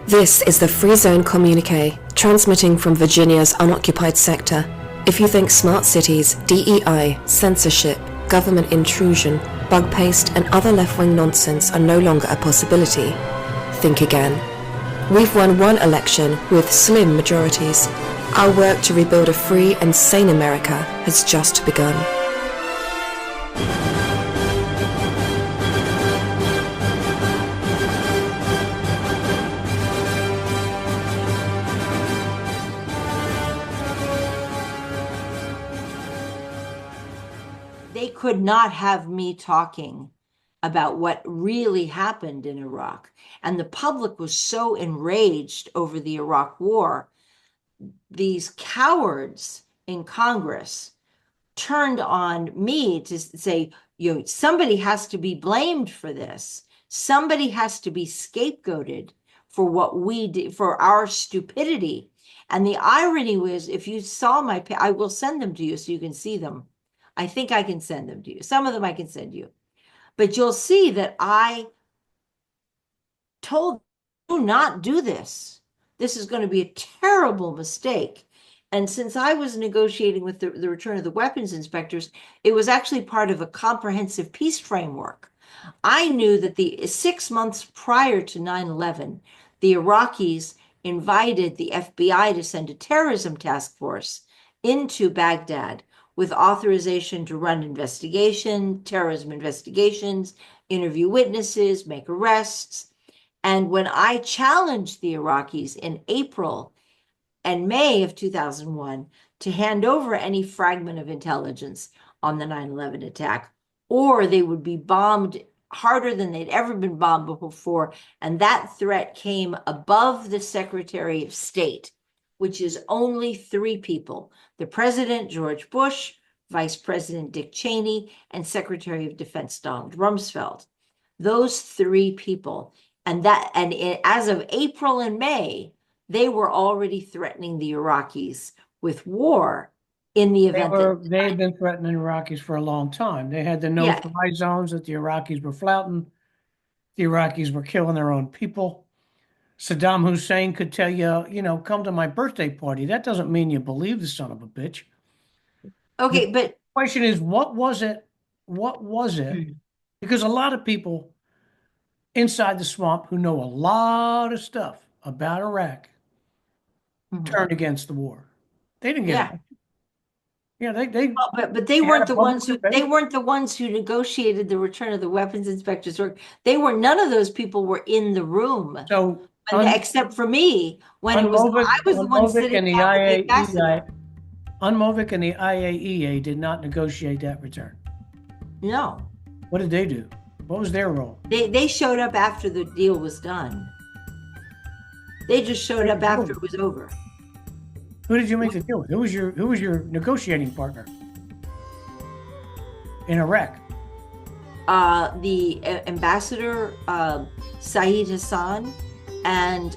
This is the Free Zone Communiqué, transmitting from Virginia's unoccupied sector. If you think smart cities, DEI, censorship, government intrusion, bug paste, and other left-wing nonsense are no longer a possibility, think again. We've won one election with slim majorities. Our work to rebuild a free and sane America has just begun. They could not have me talking about what really happened in Iraq. And the public was so enraged over the Iraq war. These cowards in Congress turned on me to say, somebody has to be blamed for this. Somebody has to be scapegoated for what we did, for our stupidity. And the irony was, if you saw I will send them to you so you can see them. I think I can send them to you. Some of them I can send you. But you'll see that I told you, do not do this. This is going to be a terrible mistake. And since I was negotiating with the return of the weapons inspectors, it was actually part of a comprehensive peace framework. I knew that the 6 months prior to 9/11, the Iraqis invited the FBI to send a terrorism task force into Baghdad with authorization to run terrorism investigations, interview witnesses, make arrests. And when I challenged the Iraqis in April and May of 2001 to hand over any fragment of intelligence on the 9/11 attack, or they would be bombed harder than they'd ever been bombed before, and that threat came above the Secretary of State, which is only 3 people: the President, George Bush, Vice President Dick Cheney, and Secretary of Defense Donald Rumsfeld. Those 3 people. And as of April and May, they were already threatening the Iraqis with war in the event they had been threatening Iraqis for a long time. They had the no-fly zones that the Iraqis were flouting. The Iraqis were killing their own people. Saddam Hussein could tell you, come to my birthday party. That doesn't mean you believe the son of a bitch. Okay, but the question is, what was it? What was it? Because a lot of people inside the swamp who know a lot of stuff about Iraq turned against the war. They didn't get it. Yeah, but they weren't the ones who negotiated the return of the weapons inspectors. None of those people were in the room. So except for me, when I was the one sitting down with the ambassador. UNMOVIC and the IAEA did not negotiate that return. No. What did they do? What was their role? They showed up after the deal was done. They just showed up after it was over. Who did you make the deal with? Who was your negotiating partner in Iraq? The ambassador Saeed Hassan and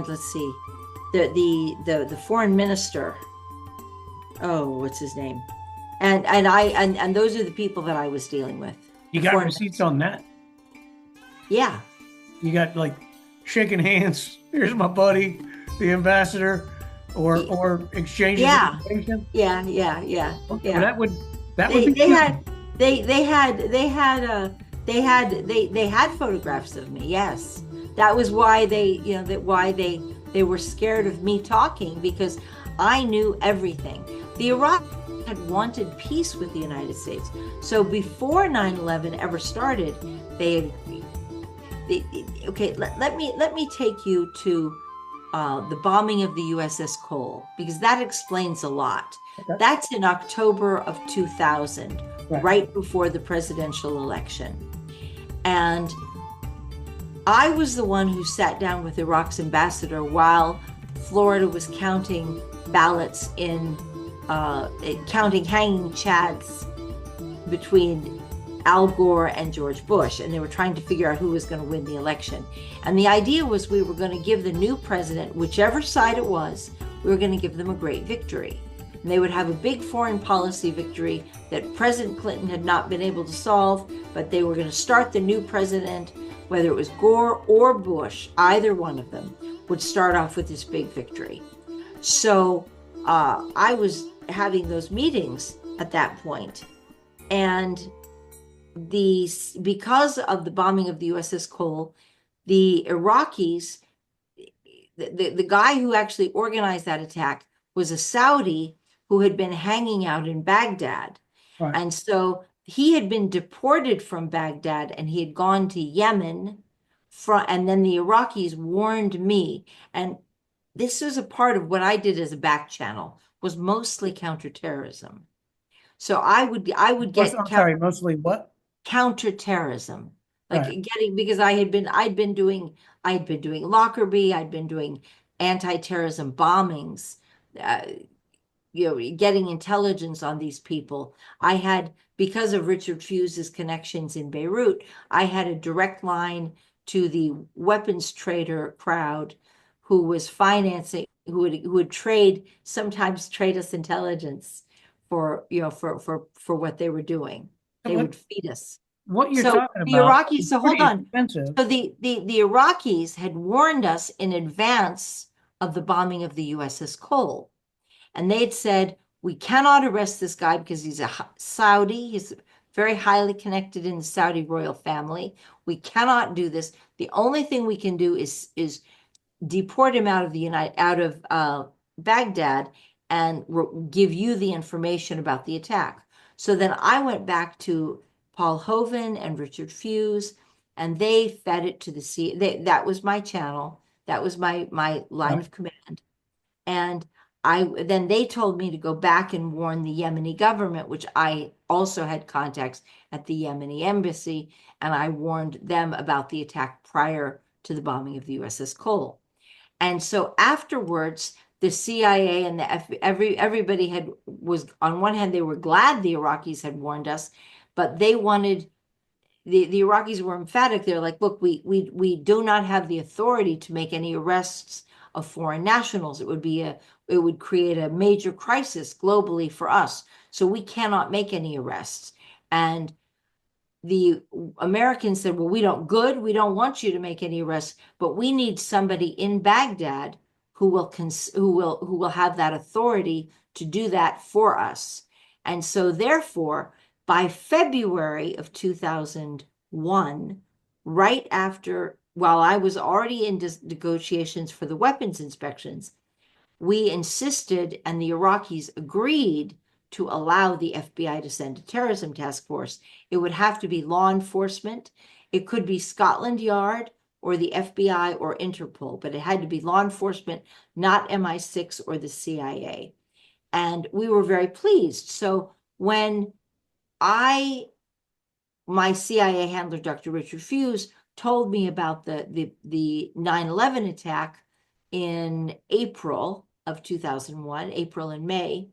let's see, the foreign minister. Oh, what's his name? And those are the people that I was dealing with. You got receipts on that? Yeah. You got like shaking hands. Here's my buddy, the ambassador, or exchanging information. Yeah. Okay, well, that would they had photographs of me. Yes, that was why they were scared of me talking, because I knew everything. The Iraq had wanted peace with the United States. So before 9/11 ever started, they had agreed. Let me take you to the bombing of the USS Cole, because that explains a lot. Okay. That's in October of 2000, right before the presidential election. And I was the one who sat down with Iraq's ambassador while Florida was counting ballots counting hanging chads between Al Gore and George Bush, and they were trying to figure out who was going to win the election. And the idea was we were going to give the new president, whichever side it was, we were going to give them a great victory. And they would have a big foreign policy victory that President Clinton had not been able to solve, but they were going to start the new president, whether it was Gore or Bush, either one of them, would start off with this big victory. So I was having those meetings at that point, and because of the bombing of the USS Cole, the Iraqis, the guy who actually organized that attack was a Saudi who had been hanging out in Baghdad. Right. And so he had been deported from Baghdad and he had gone to Yemen. And then the Iraqis warned me. And this was a part of what I did as a back channel, was mostly counterterrorism. So I would get I'm sorry, mostly what? counterterrorism, like Right. because I'd been doing Lockerbie, I'd been doing anti-terrorism bombings, getting intelligence on these people. I had, because of Richard Fuse's connections in Beirut, I had a direct line to the weapons trader crowd who was financing, who would sometimes trade us intelligence for what they were doing. They would feed us. What you're So talking the about Iraqis, is so hold pretty on. expensive. So the Iraqis had warned us in advance of the bombing of the USS Cole. And they had said, we cannot arrest this guy because he's a Saudi. He's very highly connected in the Saudi royal family. We cannot do this. The only thing we can do is deport him out of Baghdad and give you the information about the attack. So then I went back to Paul Hovan and Richard Fuse, and they fed it to the sea. That was my channel. That was my line of command. And then they told me to go back and warn the Yemeni government, which I also had contacts at the Yemeni embassy, and I warned them about the attack prior to the bombing of the USS Cole. And so afterwards, the CIA and everybody was on one hand, they were glad the Iraqis had warned us, but they wanted the Iraqis were emphatic. They're like, look, we do not have the authority to make any arrests of foreign nationals. It would create a major crisis globally for us. So we cannot make any arrests. And the Americans said, well, we don't want you to make any arrests, but we need somebody in Baghdad who will have that authority to do that for us. And so therefore, by February of 2001, right after, while I was already in negotiations for the weapons inspections, we insisted and the Iraqis agreed to allow the FBI to send a terrorism task force. It would have to be law enforcement. It could be Scotland Yard or the FBI or Interpol, but it had to be law enforcement, not MI6 or the CIA. And we were very pleased. So when my CIA handler, Dr. Richard Fuse, told me about the 9/11 attack in April of 2001, April and May,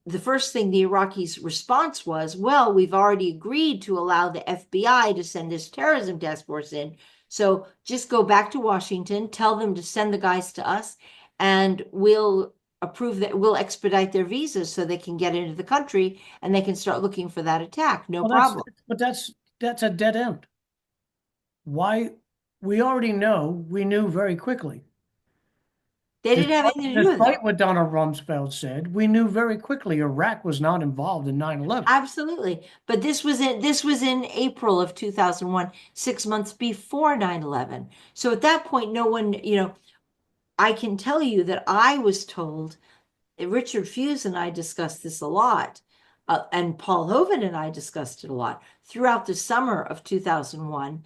the first thing the Iraqis' response was, well, we've already agreed to allow the FBI to send this terrorism task force in. So just go back to Washington, tell them to send the guys to us, and we'll approve that, we'll expedite their visas so they can get into the country and they can start looking for that attack. No problem. But that's a dead end. Why? We already know, we knew very quickly. They didn't have anything to do with it. Despite what Donald Rumsfeld said, we knew very quickly Iraq was not involved in 9/11. Absolutely. But this was in April of 2001, 6 months before 9/11. So at that point, no one, I can tell you that I was told, Richard Fuse and I discussed this a lot, and Paul Hovan and I discussed it a lot. Throughout the summer of 2001,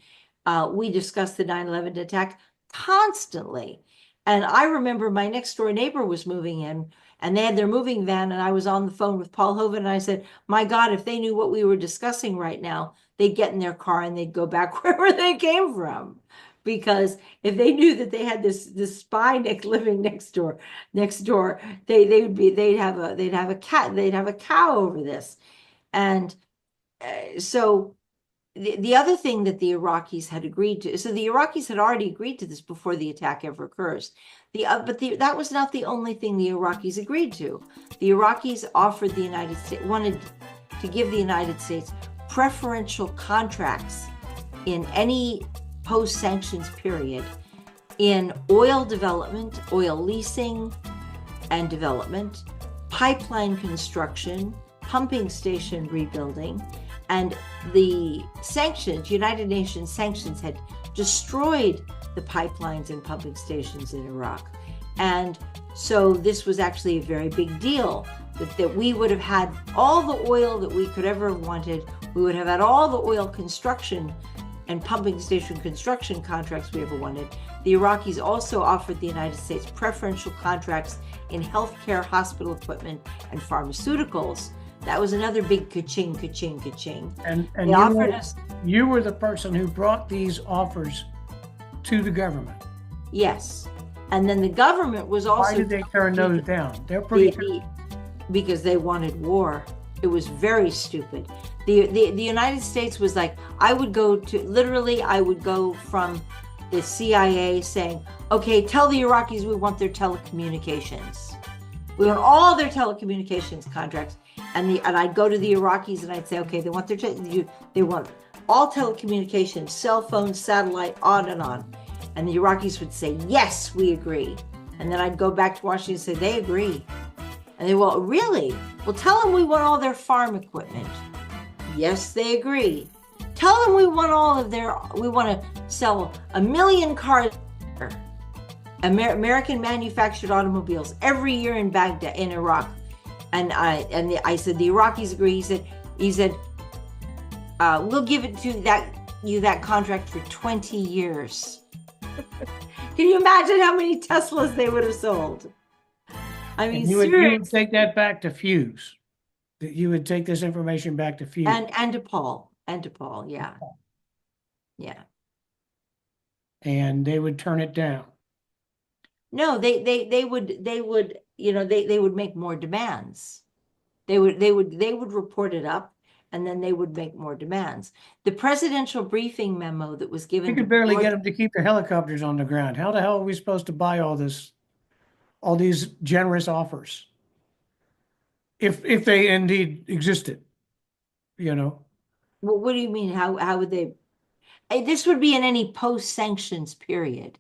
we discussed the 9/11 attack constantly. And I remember my next door neighbor was moving in and they had their moving van, and I was on the phone with Paul Hovan and I said, my God, if they knew what we were discussing right now, they'd get in their car and they'd go back wherever they came from. Because if they knew that they had this spy living next door, they'd have a cow over this. And so the other thing that the Iraqis had agreed to, so the Iraqis had already agreed to this before the attack ever occurs. That was not the only thing the Iraqis agreed to. The Iraqis offered the United States, wanted to give the United States preferential contracts in any post-sanctions period in oil development, oil leasing and development, pipeline construction, pumping station rebuilding, and the sanctions, United Nations sanctions, had destroyed the pipelines and pumping stations in Iraq. And so this was actually a very big deal, that we would have had all the oil that we could ever have wanted. We would have had all the oil construction and pumping station construction contracts we ever wanted. The Iraqis also offered the United States preferential contracts in healthcare, hospital equipment, and pharmaceuticals. That was another big ka-ching, ka-ching, ka-ching. And they offered us. You were the person who brought these offers to the government. Yes. And then the government was also. Why did they turn those down? They're pretty. Because they wanted war. It was very stupid. The United States was like, I would go from the CIA saying, okay, tell the Iraqis we want their telecommunications. We want all their telecommunications contracts. And I'd go to the Iraqis and I'd say, okay, they want they want all telecommunications, cell phones, satellite, on and on. And the Iraqis would say, yes, we agree. And then I'd go back to Washington and say, they agree. And they, well, really? Well, tell them we want all their farm equipment. Yes, they agree. Tell them we want we want to sell 1 million cars, American manufactured automobiles every year in Baghdad, in Iraq. And I said, the Iraqis agree. He said, we'll give it to that contract for 20 years. Can you imagine how many Teslas they would have sold? I mean, you would take that back to Fuse. You would take this information back to Fuse. And to Paul. Yeah. Yeah. And they would turn it down. No, they would, you know, they would make more demands. They would report it up, and then they would make more demands. The presidential briefing memo that was given. We could barely get them to keep their helicopters on the ground. How the hell are we supposed to buy all these generous offers? If they indeed existed, you know. Well, what do you mean? How would they? This would be in any post-sanctions period.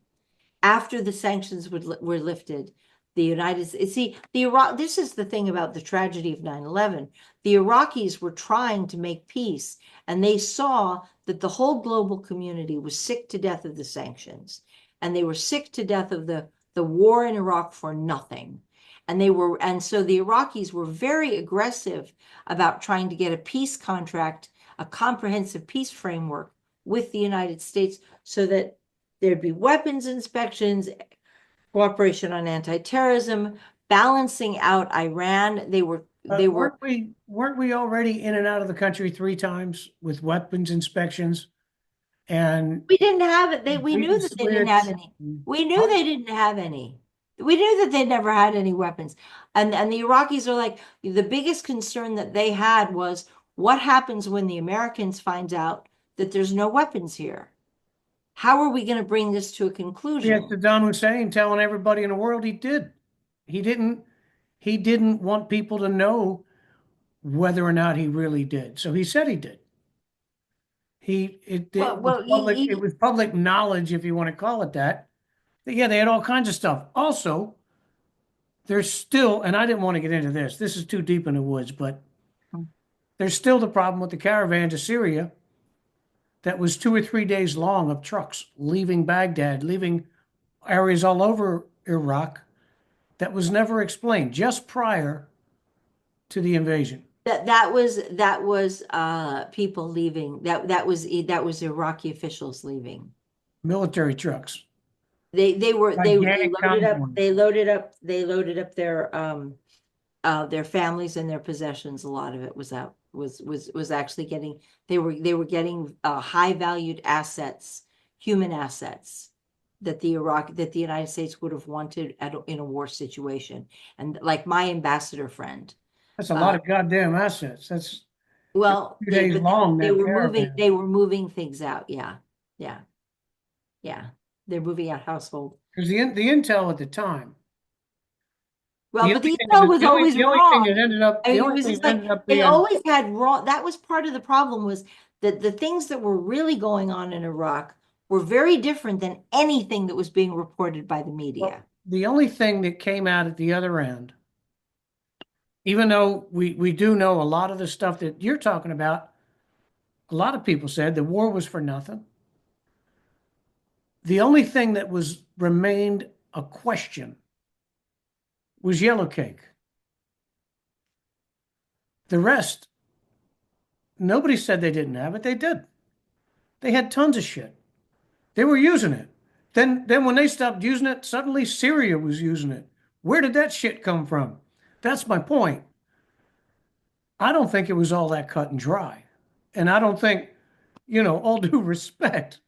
After the sanctions were lifted, the United States, see, this is the thing about the tragedy of 9/11. The Iraqis were trying to make peace, and they saw that the whole global community was sick to death of the sanctions, and they were sick to death of the war in Iraq for nothing. And so the Iraqis were very aggressive about trying to get a peace contract, a comprehensive peace framework with the United States, so that there'd be weapons inspections, cooperation on anti-terrorism, balancing out Iran. Weren't we already in and out of the country 3 times with weapons inspections? And we didn't have it. We knew that they didn't have any. We knew they didn't have any. We knew that they never had any weapons. And the Iraqis are like, the biggest concern that they had was, what happens when the Americans find out that there's no weapons here? How are we going to bring this to a conclusion? Yes, Saddam Hussein telling everybody in the world he did. He didn't want people to know whether or not he really did. So he said he did. It was public knowledge, if you want to call it that. Yeah, they had all kinds of stuff. Also, there's still, and I didn't want to get into this. This is too deep in the woods, but there's still the problem with the caravan to Syria that was 2 or 3 days long of trucks leaving Baghdad, leaving areas all over Iraq that was never explained just prior to the invasion. That was people leaving. That was Iraqi officials leaving. Military trucks. They loaded up their families and their possessions. A lot of it was actually getting, they were getting high valued assets, human assets, that the United States would have wanted in a war situation. And like my ambassador friend, that's a lot of goddamn assets. Well, 2 days but long, they that were moving, caravan. they were moving things out. Yeah. Yeah. Yeah. They're moving out household. Because the intel at the time, Well, but the intel was always the only thing wrong. that ended up, I the mean, it only was thing just that like ended up they being, always had wrong. That was part of the problem, was that the things that were really going on in Iraq were very different than anything that was being reported by the well, media. the only thing that came out at the other end, even though we do know a lot of the stuff that you're talking about, a lot of people said the war was for nothing. The only thing that was remained a question was yellow cake. The rest, nobody said they didn't have it. They did. They had tons of shit. They were using it. Then when they stopped using it, suddenly Syria was using it. Where did that shit come from? That's my point. I don't think it was all that cut and dry. And I don't think, all due respect,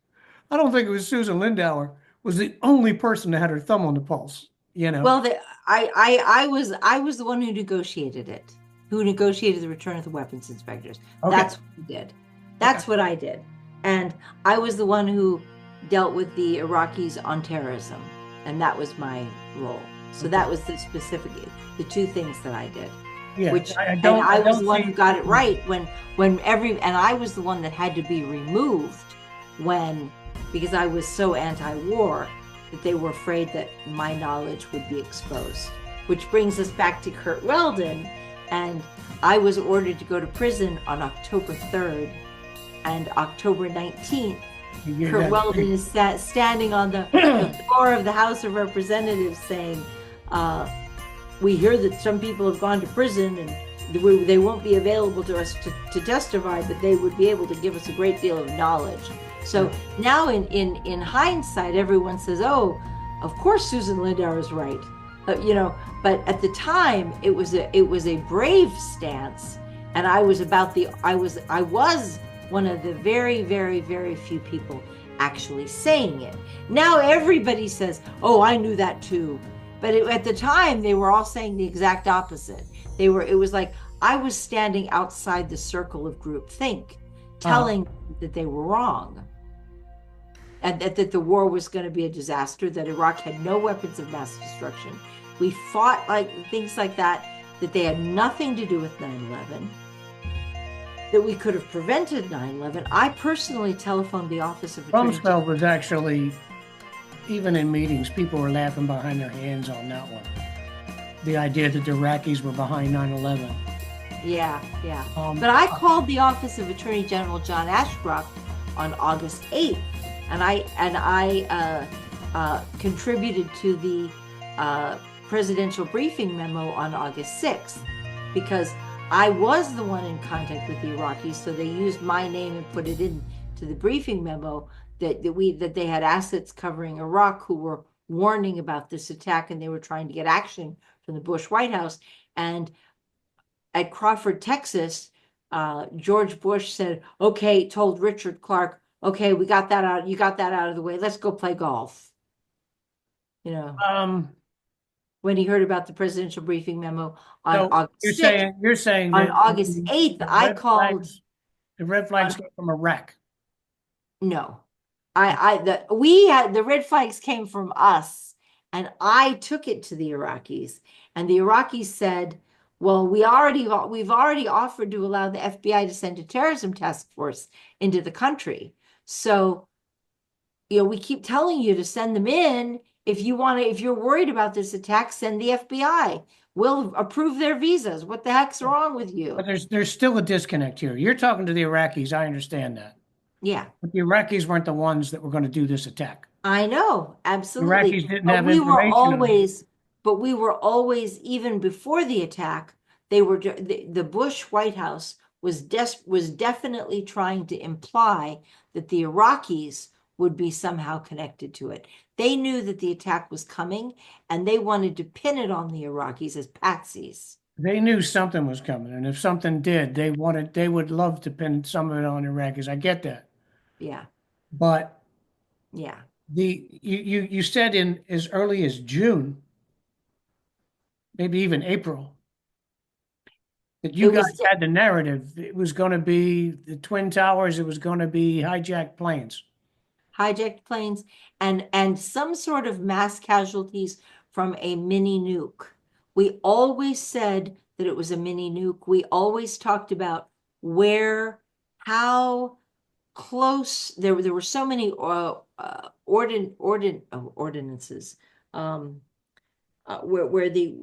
I don't think it was Susan Lindauer was the only person that had her thumb on the pulse, you know. Well, I was the one who negotiated it, who negotiated the return of the weapons inspectors. Okay. That's what I did. Okay. That's what I did. And I was the one who dealt with the Iraqis on terrorism, and that was my role. So that was the two things that I did. Yeah. Which I and don't I I was don't the one see who got it right and I was the one that had to be removed when because I was so anti-war that they were afraid that my knowledge would be exposed. Which brings us back to Kurt Weldon, and I was ordered to go to prison on October 3rd, and October 19th, you Kurt that- Weldon is standing on the floor of the House of Representatives saying, we hear that some people have gone to prison and they won't be available to us to testify, but they would be able to give us a great deal of knowledge. So now in hindsight, everyone says, oh, of course Susan Lindauer is right. But at the time it was a brave stance, and I was one of the very, very, very few people actually saying it. Now everybody says, oh, I knew that too. But at the time, they were all saying the exact opposite. It was like I was standing outside the circle of groupthink, telling that they were wrong. And that the war was going to be a disaster, that Iraq had no weapons of mass destruction. We fought like things like that they had nothing to do with 9/11, that we could have prevented 9/11. I personally telephoned the Office of Attorney General. Rumsfeld was actually, even in meetings, people were laughing behind their hands on that one. The idea that the Iraqis were behind 9/11. Yeah. But I called the Office of Attorney General John Ashcroft on August 8th, and I contributed to the presidential briefing memo on August 6th, because I was the one in contact with the Iraqis, so they used my name and put it into the briefing memo that they had assets covering Iraq who were warning about this attack, and they were trying to get action from the Bush White House. And at Crawford, Texas, George Bush said, okay, told Richard Clark, okay, we got that out. You got that out of the way. Let's go play golf. When he heard about the presidential briefing memo on So August 6th. you're saying On that August 8th, I called. The red flags came from Iraq. No, the red flags came from us, and I took it to the Iraqis, and the Iraqis said, well, we've already offered to allow the FBI to send a terrorism task force into the country. So, we keep telling you to send them in. If you're worried about this attack, send the FBI. We'll approve their visas. What the heck's wrong with you? But there's still a disconnect here. You're talking to the Iraqis. I understand that. Yeah. But the Iraqis weren't the ones that were going to do this attack. I know, absolutely. Iraqis didn't have information. But we were always, even before the attack, the Bush White House was definitely trying to imply that the Iraqis would be somehow connected to it. They knew that the attack was coming, and they wanted to pin it on the Iraqis as patsies. They knew something was coming, and if something did, they would love to pin some of it on Iraqis. I get that. Yeah. But Yeah. you said in as early as June, maybe even April, That It you guys was had the narrative. It was going to be the Twin Towers. It was going to be hijacked planes. hijacked planes and some sort of mass casualties from a mini nuke. We always said that it was a mini nuke. We always talked about where, how close there were so many ordinances, where the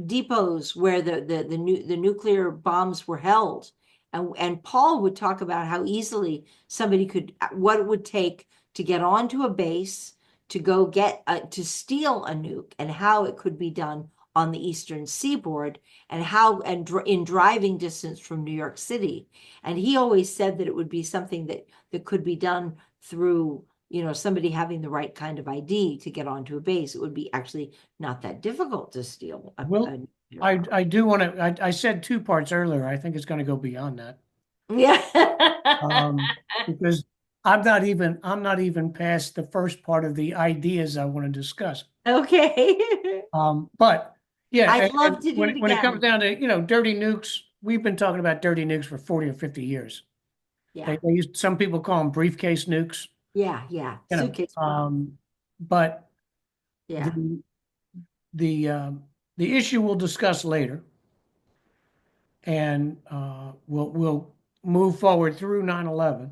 depots where the nuclear bombs were held. And Paul would talk about how easily somebody could, what it would take to get onto a base, to go get, to steal a nuke, and how it could be done on the eastern seaboard, and how, and in driving distance from New York City. And he always said that it would be something that could be done through, somebody having the right kind of ID to get onto a base. It would be actually not that difficult to steal Well, I do want to, I said two parts earlier. I think it's going to go beyond that. Yeah. Because I'm not even past the first part of the ideas I want to discuss. Okay. But yeah, I'd love to do it when it comes again. down to, dirty nukes, we've been talking about dirty nukes for 40 or 50 years. Yeah. Some people call them briefcase nukes, Yeah. Suitcase bomb. but Yeah. the the issue we'll discuss later, and we'll move forward through 9/11.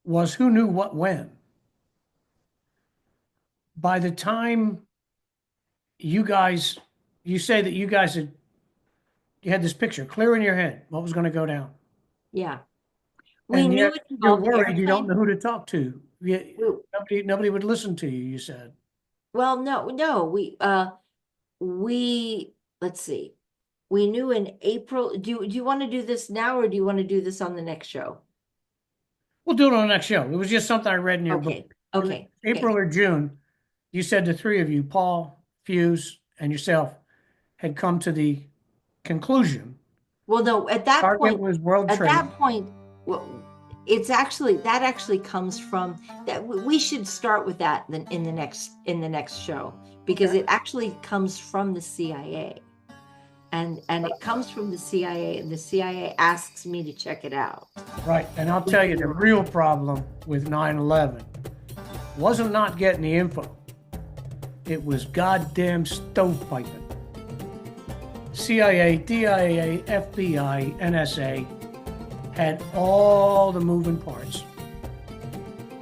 Was who knew what when. By the time you say that you guys you had this picture clear in your head, what was going to go down. Yeah. We And knew yet it you're involved worried you don't know airplane. who to talk to. Nobody would listen to you, you said. Well, no, let's see. We knew in April. Do you want to do this now, or do you want to do this on the next show? We'll do it on the next show. It was just something I read in your book. Okay. April or June, you said the three of you, Paul, Fuse, and yourself, had come to the conclusion Well, no, at that target point, was World Trade. well, that actually comes from that. We should start with that then in the next show, because Okay. it actually comes from the CIA, and it comes from the CIA, and the CIA asks me to check it out. Right. And I'll tell you, the real problem with 9/11 wasn't not getting the info. It was goddamn stovepiping. CIA, DIA, FBI, NSA had all the moving parts.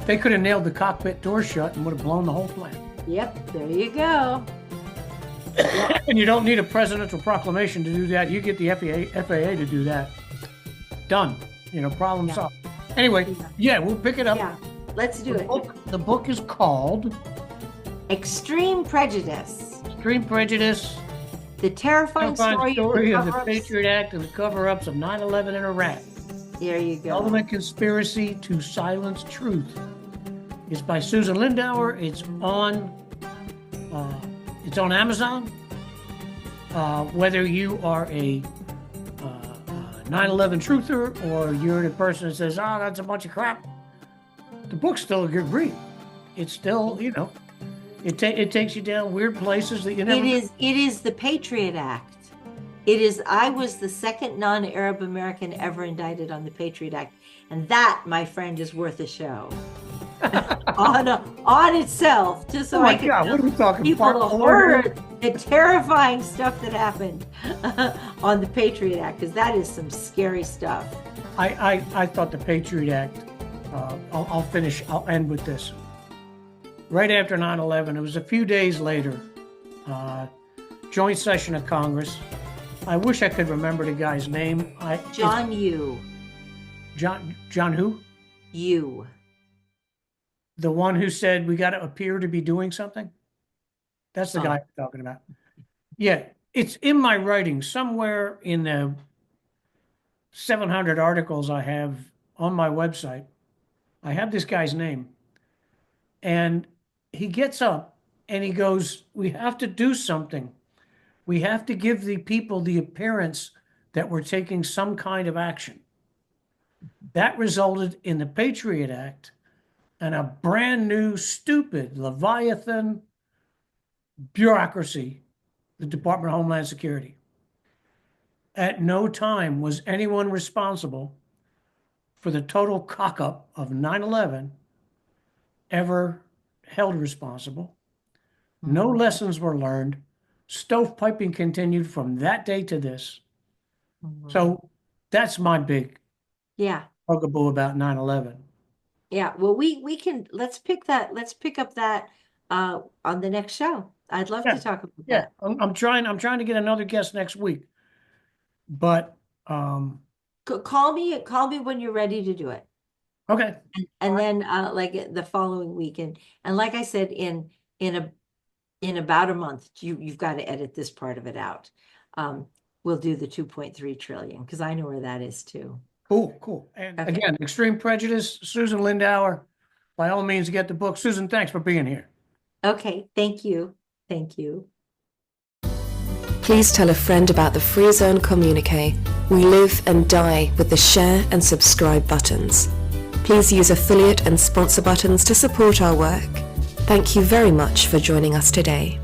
They could have nailed the cockpit door shut and would have blown the whole plant. Yep, there you go. And you don't need a presidential proclamation to do that. You get the FAA to do that. Done. Problem solved. Anyway, yeah, we'll pick it up. Yeah, let's do it. The book is called Extreme Prejudice. Extreme Prejudice. The terrifying story of the Patriot Act and the cover-ups of 9/11 in Iraq. There you go. Ultimate Conspiracy to Silence Truth. It's by Susan Lindauer. It's on Amazon. Whether you are a 9/11 truther or you're the person that says, "Oh, that's a bunch of crap," the book's still a good read. It's still, it takes you down weird places that you never. It is the Patriot Act. I was the second non-Arab American ever indicted on the Patriot Act. And that, my friend, is worth a show. on itself, just so I can what are we talking people the horror, the terrifying stuff that happened on the Patriot Act, because that is some scary stuff. I thought the Patriot Act, I'll end with this. Right after 9/11, it was a few days later, joint session of Congress. I wish I could remember the guy's name. John Yoo. John who? Yoo. The one who said we got to appear to be doing something? That's the guy I'm talking about. Yeah, it's in my writing somewhere in the 700 articles I have on my website. I have this guy's name. And he gets up and he goes, "We have to do something. We have to give the people the appearance that we're taking some kind of action." That resulted in the Patriot Act and a brand new, stupid, Leviathan bureaucracy the Department of Homeland Security. At no time was anyone responsible for the total cock-up of 9/11 ever held responsible. No lessons were learned. Stovepiping continued from that day to this. So that's my big Yeah. bugaboo about 9/11. Yeah. Well, we can, let's pick up that on the next show. I'd love to talk about Yeah, that. I'm trying to get another guest next week. But Call me when you're ready to do it. okay. And then like the following week. And like I said, in about a month, you've got to edit this part of it out. We'll do the 2.3 trillion because I know where that is too. Cool. And again, Extreme Prejudice, Susan Luindauer, by all means, get the book. Susan, thanks for being here. Okay, thank you. Please tell a friend about the Free Zone Communiqué. We live and die with the share and subscribe buttons. Please use affiliate and sponsor buttons to support our work. Thank you very much for joining us today.